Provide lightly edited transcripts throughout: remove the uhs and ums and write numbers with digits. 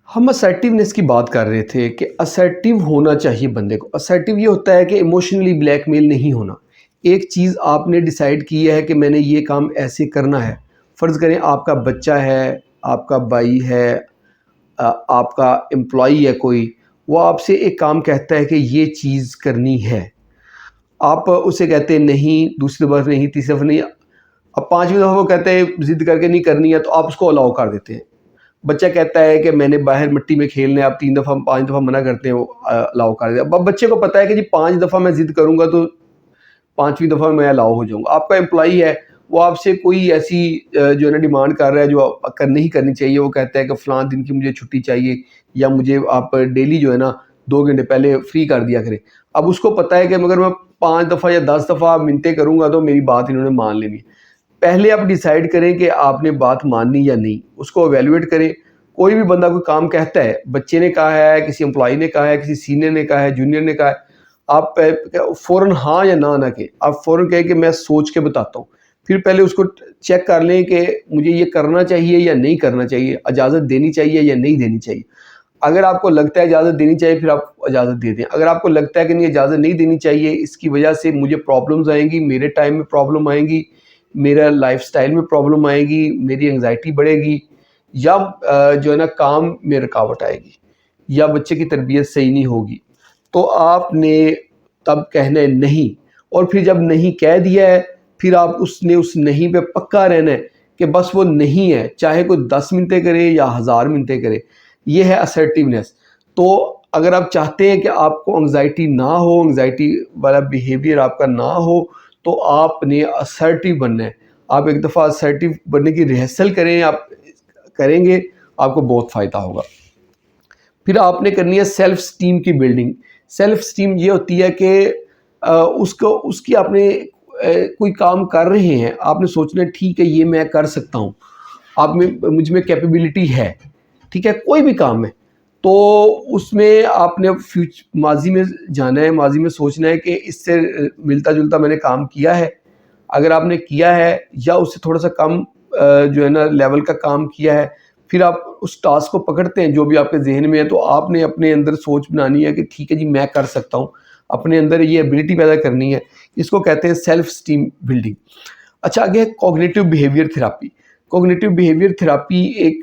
हम असर्टिवनेस की बात कर रहे थे कि असर्टिव होना चाहिए बंदे को। असर्टिव ये होता है कि इमोशनली ब्लैकमेल नहीं होना। एक चीज़ आपने डिसाइड की है कि मैंने ये काम ऐसे करना है। फ़र्ज़ करें आपका बच्चा है, आपका भाई है, आपका एम्प्लॉई है कोई, वो आपसे एक काम कहता है कि ये चीज़ करनी है। आप उसे कहते हैं नहीं, दूसरी बार नहीं, तीसरी बार नहीं। अब 5वीं दफ़ा वो कहते हैं ज़िद करके नहीं करनी है, तो आप उसको अलाउ कर देते हैं। बच्चा कहता है कि मैंने बाहर मिट्टी में खेलना है, आप 3 दफ़ा 5 दफ़ा मना करते हैं, वो अलाउ कर देते हैं। अब बच्चे को पता है कि जी 5 दफ़ा मैं ज़िद करूँगा तो 5वीं दफ़ा मैं अलाउ हो जाऊँगा। आपका एम्प्लॉई है, वो आपसे कोई ऐसी जो है ना डिमांड कर रहा है जो नहीं करनी चाहिए। वो कहता है कि फ़लाँ दिन की मुझे छुट्टी चाहिए, या मुझे आप डेली जो है ना 2 घंटे पहले फ्री कर दिया करें। अब उसको पता है कि अगर मैं 5 दफ़ा या 10 दफ़ा मिन्नतें करूँगा तो मेरी बात इन्होंने मान लेनी है। पहले आप डिसाइड करें कि आपने बात माननी या नहीं, उसको इवैल्यूएट करें। कोई भी बंदा कोई काम कहता है, बच्चे ने कहा है, किसी एम्प्लॉई ने कहा है, किसी सीनियर ने कहा है, जूनियर ने कहा है, आप फ़ौरन हाँ या ना ना कहें। आप फ़ौरन कहें कि मैं सोच के बताता हूँ। फिर पहले उसको चेक कर लें कि मुझे ये करना चाहिए या नहीं करना चाहिए, इजाज़त देनी चाहिए या नहीं देनी चाहिए। अगर आपको लगता है इजाज़त देनी चाहिए, फिर आप इजाज़त दे दें। अगर आपको लगता है कि नहीं, इजाज़त नहीं देनी चाहिए, इसकी वजह से मुझे प्रॉब्लम्स आएँगी, मेरे टाइम में प्रॉब्लम आएँगी, मेरा लाइफ़स्टाइल में प्रॉब्लम आएगी, मेरी एंग्ज़ायटी बढ़ेगी, या जो है ना काम में रुकावट आएगी, या बच्चे की तरबियत सही नहीं होगी, तो आपने तब कहना है नहीं। और फिर जब नहीं कह दिया है, फिर आप उसने उस नहीं पे पक्का रहना है कि बस वो नहीं है, चाहे कोई 10 मिन्नतें करे या 1000 मिन्नतें करे। ये है असर्टिवनेस। तो अगर आप चाहते हैं कि आपको एंग्ज़ायटी ना हो, एंग्ज़ायटी वाला बिहेवियर आपका ना हो, तो आपने असर्टिव बनना है। आप एक दफ़ा असर्टिव बनने की रिहर्सल करें, आप करेंगे, आपको बहुत फ़ायदा होगा। फिर आपने करनी है सेल्फ स्टीम की बिल्डिंग। सेल्फ स्टीम ये होती है कि उसको उसकी आपने कोई काम कर रहे हैं, आपने सोचना है ठीक है ये मैं कर सकता हूँ। आप में मुझ में कैपेबिलिटी है, ठीक है? कोई भी काम है, तो उसमें आपने माज़ी में जाना है, माज़ी में सोचना है कि इससे मिलता-जुलता मैंने काम किया है। अगर आपने किया है या उससे थोड़ा-सा कम जो है ना लेवल का काम किया है, फिर आप उस टास्क को पकड़ते हैं जो भी आपके ज़हन में है, तो आपने अपने अंदर सोच बनानी है कि ठीक है जी मैं कर सकता हूँ। अपने अंदर ये एबिलिटी पैदा करनी है। इसको कहते हैं सेल्फ स्टीम बिल्डिंग। अच्छा, आगे है cognitive behaviour therapy. Cognitive behaviour therapy एक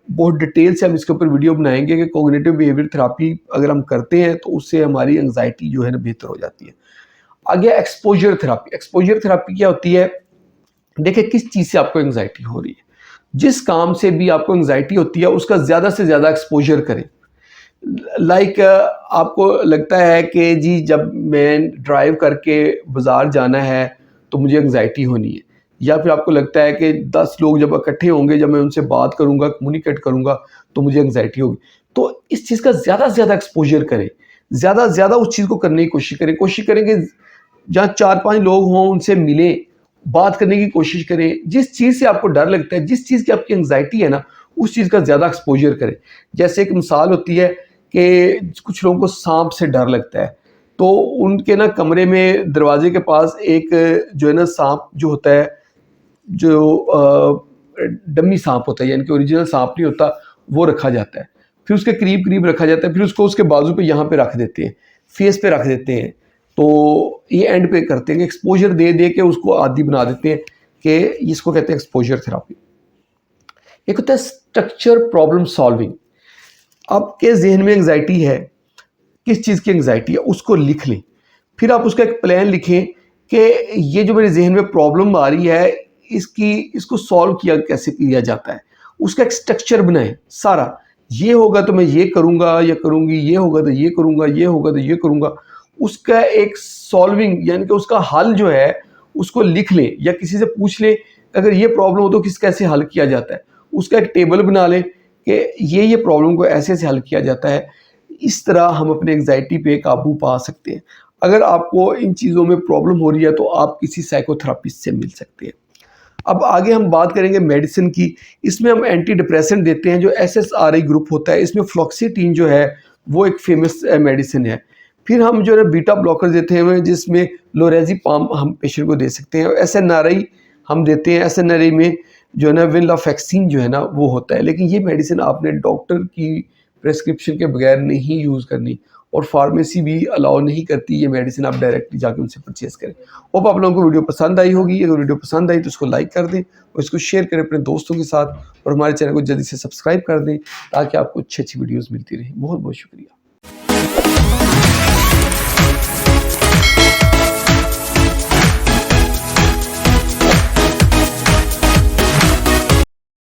बहुत डिटेल से हम इसके ऊपर वीडियो बनाएँगे कि कॉग्निटिव बिहेवियर थेरेपी अगर हम करते हैं तो उससे हमारी एंग्ज़ायटी जो है ना बेहतर हो जाती है। आगे एक्सपोज़र थेरेपी। एक्सपोज़र थेरेपी क्या होती है? देखिए किस चीज़ से आपको एंग्ज़ायटी हो रही है। जिस काम से भी आपको एंग्ज़ायटी होती है उसका ज़्यादा से ज़्यादा एक्सपोज़र करें। लाइक आपको लगता है कि जी जब मैं ड्राइव करके बाज़ार जाना है तो मुझे एंग्ज़ायटी होनी है, या फिर आपको लगता है कि 10 लोग जब इकट्ठे होंगे, जब मैं उनसे बात करूँगा, कम्युनिकेट करूँगा, तो मुझे एंग्ज़ायटी होगी। तो इस चीज़ का ज़्यादा से ज़्यादा एक्सपोज़र करें। ज़्यादा से ज़्यादा उस चीज़ को करने की कोशिश करें। कोशिश करें कि जहाँ 4-5 लोग हों उनसे मिलें, बात करने की कोशिश करें। जिस चीज़ से आपको डर लगता है, जिस चीज़ की आपकी एंग्ज़ायटी है ना, उस चीज़ का ज़्यादा एक्सपोज़र करें। जैसे एक मिसाल होती है कि कुछ लोगों को साँप से डर लगता है, तो उनके ना कमरे में दरवाज़े के पास एक जो है ना साँप जो होता है, जो डमी साँप होता है, यानी कि ओरिजिनल साँप नहीं होता, वो रखा जाता है। फिर उसके करीब-करीब रखा जाता है, फिर उसको उसके बाजू पे यहाँ पे रख देते हैं, फेस पे रख देते हैं। तो ये एंड पे करते हैं कि एक्सपोज़र दे-दे के उसको आदी बना देते हैं, कि इसको कहते हैं एक्सपोज़र थेरेपी। एक होता है स्ट्रक्चर प्रॉब्लम सॉल्विंग। आपके ज़हन में एंग्ज़ायटी है, किस चीज़ की एंग्ज़ायटी है, उसको लिख लें। फिर आप उसका एक प्लान लिखें कि ये जो मेरे ज़हन में प्रॉब्लम आ रही है, इसको सॉल्व कैसे किया जाता है। उसका एक स्ट्रक्चर बनाएँ सारा। ये होगा तो मैं ये करूँगा या करूँगी, ये होगा तो ये करूँगा, ये होगा तो ये करूँगा। उसका एक सॉल्विंग यानी कि उसका हल जो है, उसको लिख लें या किसी से पूछ लें, अगर ये प्रॉब्लम हो तो कैसे हल किया जाता है। उसका एक टेबल बना लें कि ये प्रॉब्लम को ऐसे-ऐसे हल किया जाता है। इस तरह हम अपने एंग्ज़ायटी पे काबू पा सकते हैं। अगर आपको इन चीज़ों में प्रॉब्लम हो रही है तो आप किसी साइकोथेरेपिस्ट से मिल सकते हैं। अब आगे हम बात करेंगे मेडिसिन की। इसमें हम एंटी डिप्रेसेंट देते हैं, जो एसएसआरआई ग्रुप होता है। इसमें फ्लॉक्सीटिन जो है वो एक फ़ेमस मेडिसिन है। फिर हम जो है बीटा ब्लॉकर देते हैं, जिसमें लोरेज़ेपाम हम पेशेंट को दे सकते हैं। और एसएनआरआई हम देते हैं। एसएनआरआई में जो है ना वेनलाफैक्सिन जो है ना वो होता है। लेकिन ये मेडिसिन आपने डॉक्टर की प्रेस्क्रिप्शन के बगैर नहीं यूज़ करनी, और फार्मेसी भी अलाउ नहीं करती ये मेडिसिन आप डायरेक्टली जाके उनसे परचेज़ करें। होप आप लोगों को वीडियो पसंद आई होगी। अगर वीडियो पसंद आई तो उसको लाइक कर दें और इसको शेयर करें अपने दोस्तों के साथ, और हमारे चैनल को जल्दी से सब्सक्राइब कर दें ताकि आपको अच्छी-अच्छी वीडियोज़ मिलती रहें। बहुत-बहुत शुक्रिया।